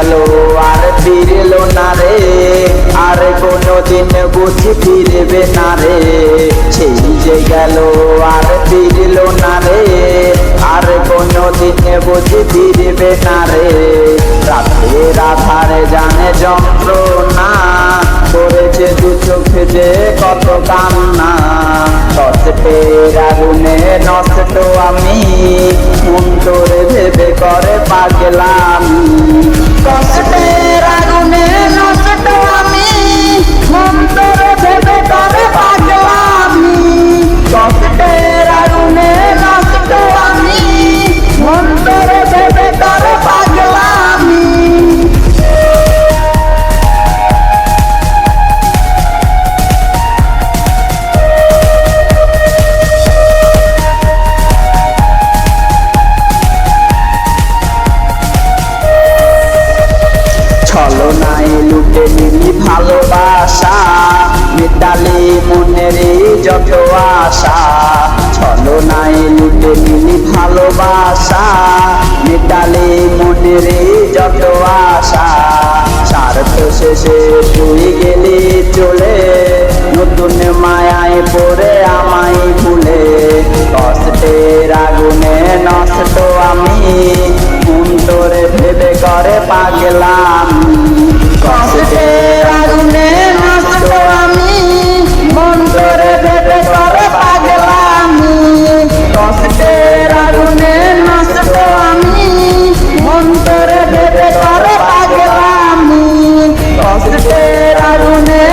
গেল আর ফিরল না রে, আর কোনোদিন বুঝি ফিরবে না রে। সেই যে গেল আর ফিরল না রে, আর কোনোদিন বুঝি ফিরবে না রে। রাতের আধারে জানে যন্ত্রণা, করেছে দু চোখে যে কত কান্না। কষ্টের আগুনে নষ্ট আমি, মন তোরে ভেবে করে পাগলামি। কষ্টের আগুনে নষ্ট আমি, মন তোরে ভেবে করে পাগলামি। কষ্টের আগুনে নষ্ট আমি, মন তোরে ভেবে করে পাগলামি। ছলনায় লুটে নিলি ভালোবাসা, মেটালি মনের যত আশা। ছলনায় লুটে নিলি ভালোবাসা, মেটালি মনের যত আশা। স্বার্থ শেষে তুই গেলি চলে, নতুন মায়ায় পড়ে আমায় ভুলে। কষ্টের আগুনে নষ্ট আমি, মন তোরে ভেবে করে পাগলামি। কষ্টের আগুনে নষ্ট আমি, মন তোরে ভেবে করে পাগলামি। কষ্টের আগুনে নষ্ট আমি, মন তোরে ভেবে করে পাগলামি। কষ্টের আগুনে